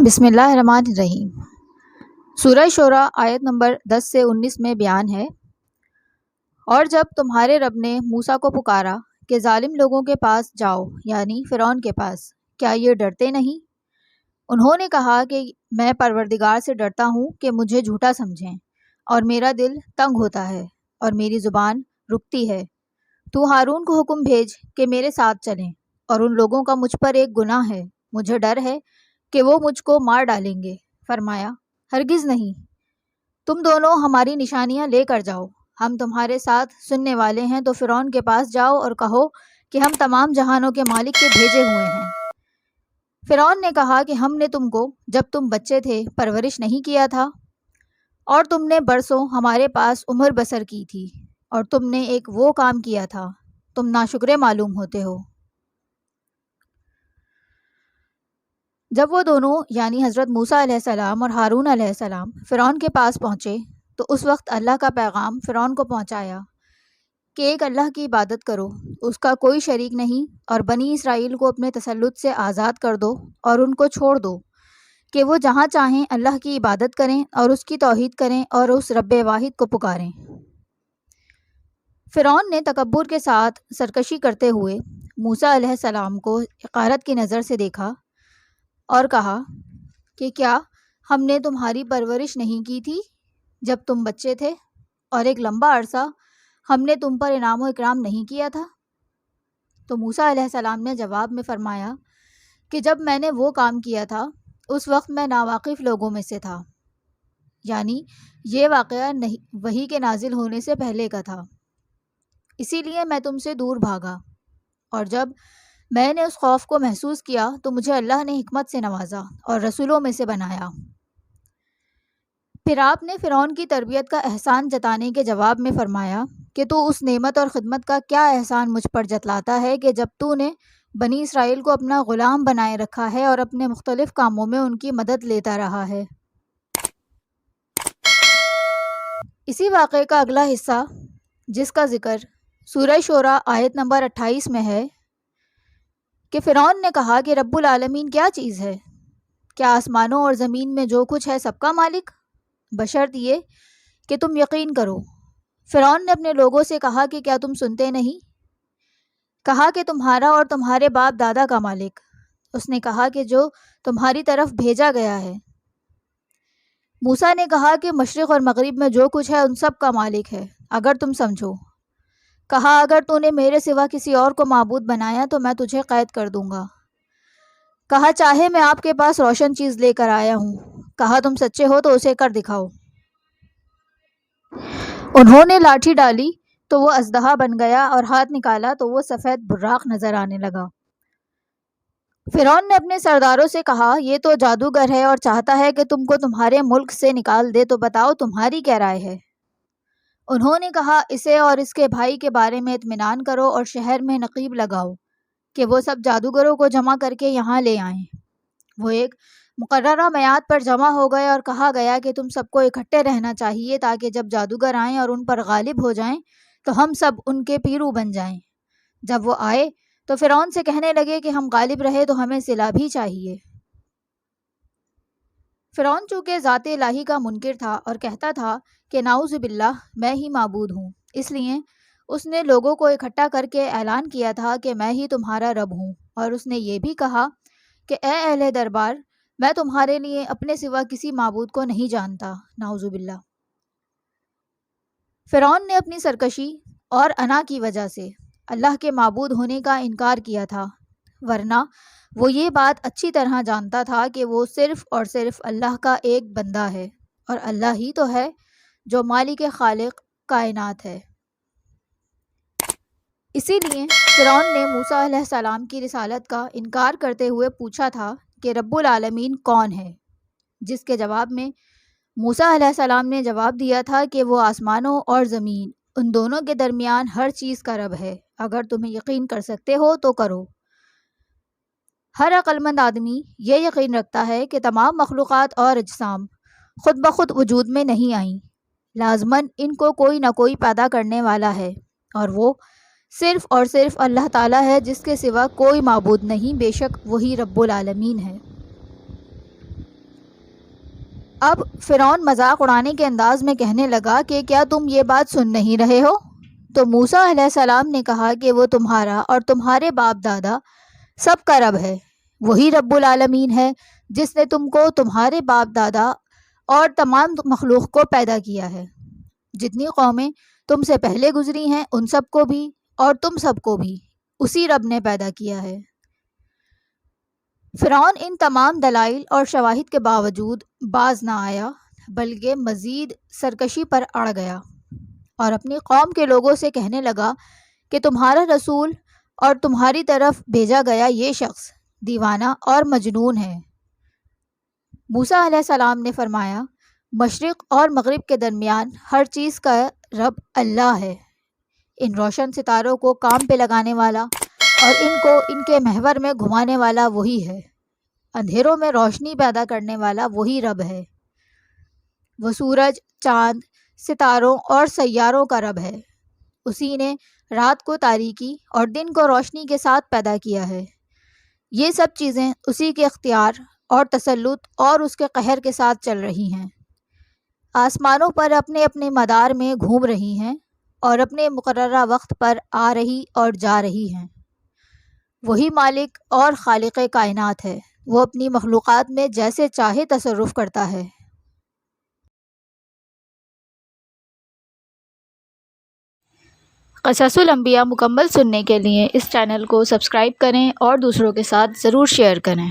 بسم اللہ الرحمن الرحیم۔ سورہ شعراء آیت نمبر 10 سے 19 میں بیان ہے، اور جب تمہارے رب نے موسیٰ کو پکارا کہ ظالم لوگوں کے پاس جاؤ، یعنی فرعون کے پاس، کیا یہ ڈرتے نہیں؟ انہوں نے کہا کہ میں پروردگار سے ڈرتا ہوں کہ مجھے جھوٹا سمجھیں، اور میرا دل تنگ ہوتا ہے اور میری زبان رکتی ہے۔ تو ہارون کو حکم بھیج کہ میرے ساتھ چلیں، اور ان لوگوں کا مجھ پر ایک گناہ ہے، مجھے ڈر ہے کہ وہ مجھ کو مار ڈالیں گے۔ فرمایا، ہرگز نہیں، تم دونوں ہماری نشانیاں لے کر جاؤ، ہم تمہارے ساتھ سننے والے ہیں۔ تو فرعون کے پاس جاؤ اور کہو کہ ہم تمام جہانوں کے مالک کے بھیجے ہوئے ہیں۔ فرعون نے کہا کہ ہم نے تم کو جب تم بچے تھے پرورش نہیں کیا تھا، اور تم نے برسوں ہمارے پاس عمر بسر کی تھی، اور تم نے ایک وہ کام کیا تھا، تم ناشکرے معلوم ہوتے ہو۔ جب وہ دونوں یعنی حضرت موسیٰ علیہ السلام اور ہارون علیہ السلام فرعون کے پاس پہنچے تو اس وقت اللہ کا پیغام فرعون کو پہنچایا کہ ایک اللہ کی عبادت کرو، اس کا کوئی شریک نہیں، اور بنی اسرائیل کو اپنے تسلط سے آزاد کر دو اور ان کو چھوڑ دو کہ وہ جہاں چاہیں اللہ کی عبادت کریں اور اس کی توحید کریں اور اس رب واحد کو پکاریں۔ فرعون نے تکبر کے ساتھ سرکشی کرتے ہوئے موسیٰ علیہ السلام کو حقارت کی نظر سے دیکھا اور کہا کہ کیا ہم نے تمہاری پرورش نہیں کی تھی جب تم بچے تھے، اور ایک لمبا عرصہ ہم نے تم پر انعام و اکرام نہیں کیا تھا؟ تو موسیٰ علیہ السلام نے جواب میں فرمایا کہ جب میں نے وہ کام کیا تھا اس وقت میں ناواقف لوگوں میں سے تھا، یعنی یہ واقعہ وحی کے نازل ہونے سے پہلے کا تھا، اسی لیے میں تم سے دور بھاگا، اور جب میں نے اس خوف کو محسوس کیا تو مجھے اللہ نے حکمت سے نوازا اور رسولوں میں سے بنایا۔ پھر آپ نے فرعون کی تربیت کا احسان جتانے کے جواب میں فرمایا کہ تو اس نعمت اور خدمت کا کیا احسان مجھ پر جتلاتا ہے کہ جب تو نے بنی اسرائیل کو اپنا غلام بنائے رکھا ہے اور اپنے مختلف کاموں میں ان کی مدد لیتا رہا ہے۔ اسی واقعے کا اگلا حصہ جس کا ذکر سورہ شعراء آیت نمبر 28 میں ہے کہ فرعون نے کہا کہ رب العالمین کیا چیز ہے؟ کیا آسمانوں اور زمین میں جو کچھ ہے سب کا مالک؟ بشرط یہ کہ تم یقین کرو۔ فرعون نے اپنے لوگوں سے کہا کہ کیا تم سنتے نہیں؟ کہا کہ تمہارا اور تمہارے باپ دادا کا مالک۔ اس نے کہا کہ جو تمہاری طرف بھیجا گیا ہے۔ موسیٰ نے کہا کہ مشرق اور مغرب میں جو کچھ ہے ان سب کا مالک ہے، اگر تم سمجھو۔ کہا اگر تو نے میرے سوا کسی اور کو معبود بنایا تو میں تجھے قید کر دوں گا۔ کہا چاہے میں آپ کے پاس روشن چیز لے کر آیا ہوں، کہا تم سچے ہو تو اسے کر دکھاؤ۔ انہوں نے لاٹھی ڈالی تو وہ اژدہا بن گیا، اور ہاتھ نکالا تو وہ سفید براق نظر آنے لگا۔ فرعون نے اپنے سرداروں سے کہا یہ تو جادوگر ہے اور چاہتا ہے کہ تم کو تمہارے ملک سے نکال دے، تو بتاؤ تمہاری کیا رائے ہے؟ انہوں نے کہا اسے اور اس کے بھائی کے بارے میں اطمینان کرو اور شہر میں نقیب لگاؤ کہ وہ سب جادوگروں کو جمع کر کے یہاں لے آئیں۔ وہ ایک مقررہ میعاد پر جمع ہو گئے، اور کہا گیا کہ تم سب کو اکٹھے رہنا چاہیے تاکہ جب جادوگر آئیں اور ان پر غالب ہو جائیں تو ہم سب ان کے پیرو بن جائیں۔ جب وہ آئے تو فرعون سے کہنے لگے کہ ہم غالب رہے تو ہمیں صلہ بھی چاہیے۔ فرعون چونکہ ذات الہی کا منکر تھا اور کہتا تھا کہ نعوذ باللہ میں ہی معبود ہوں، اس لیے اس نے لوگوں کو اکٹھا کر کے اعلان کیا تھا کہ میں ہی تمہارا رب ہوں، اور اس نے یہ بھی کہا کہ اے اہل دربار، میں تمہارے لیے اپنے سوا کسی معبود کو نہیں جانتا، نعوذ باللہ۔ فرعون نے اپنی سرکشی اور انا کی وجہ سے اللہ کے معبود ہونے کا انکار کیا تھا، ورنہ وہ یہ بات اچھی طرح جانتا تھا کہ وہ صرف اور صرف اللہ کا ایک بندہ ہے، اور اللہ ہی تو ہے جو مالک خالق کائنات ہے۔ اسی لیے فرعون نے موسیٰ علیہ السلام کی رسالت کا انکار کرتے ہوئے پوچھا تھا کہ رب العالمین کون ہے، جس کے جواب میں موسیٰ علیہ السلام نے جواب دیا تھا کہ وہ آسمانوں اور زمین ان دونوں کے درمیان ہر چیز کا رب ہے، اگر تمہیں یقین کر سکتے ہو تو کرو۔ ہر عقل مند آدمی یہ یقین رکھتا ہے کہ تمام مخلوقات اور اجسام خود بخود وجود میں نہیں آئیں، لازماً ان کو کوئی نہ کوئی پیدا کرنے والا ہے، اور وہ صرف اور صرف اللہ تعالیٰ ہے جس کے سوا کوئی معبود نہیں، بے شک وہی رب العالمین ہے۔ اب فرعون مذاق اڑانے کے انداز میں کہنے لگا کہ کیا تم یہ بات سن نہیں رہے ہو؟ تو موسیٰ علیہ السلام نے کہا کہ وہ تمہارا اور تمہارے باپ دادا سب کا رب ہے، وہی رب العالمین ہے جس نے تم کو، تمہارے باپ دادا اور تمام مخلوق کو پیدا کیا ہے۔ جتنی قومیں تم سے پہلے گزری ہیں ان سب کو بھی اور تم سب کو بھی اسی رب نے پیدا کیا ہے۔ فرعون ان تمام دلائل اور شواہد کے باوجود باز نہ آیا، بلکہ مزید سرکشی پر اڑ گیا اور اپنی قوم کے لوگوں سے کہنے لگا کہ تمہارا رسول اور تمہاری طرف بھیجا گیا یہ شخص دیوانہ اور مجنون ہے۔ موسیٰ علیہ السلام نے فرمایا، مشرق اور مغرب کے درمیان ہر چیز کا رب اللہ ہے۔ ان روشن ستاروں کو کام پہ لگانے والا اور ان کو ان کے محور میں گھمانے والا وہی ہے۔ اندھیروں میں روشنی پیدا کرنے والا وہی رب ہے۔ وہ سورج، چاند، ستاروں اور سیاروں کا رب ہے۔ اسی نے رات کو تاریکی اور دن کو روشنی کے ساتھ پیدا کیا ہے۔ یہ سب چیزیں اسی کے اختیار اور تسلط اور اس کے قہر کے ساتھ چل رہی ہیں، آسمانوں پر اپنے اپنے مدار میں گھوم رہی ہیں اور اپنے مقررہ وقت پر آ رہی اور جا رہی ہیں۔ وہی مالک اور خالق کائنات ہے، وہ اپنی مخلوقات میں جیسے چاہے تصرف کرتا ہے۔ قصص الانبیاء مکمل سننے کے لیے اس چینل کو سبسکرائب کریں اور دوسروں کے ساتھ ضرور شیئر کریں۔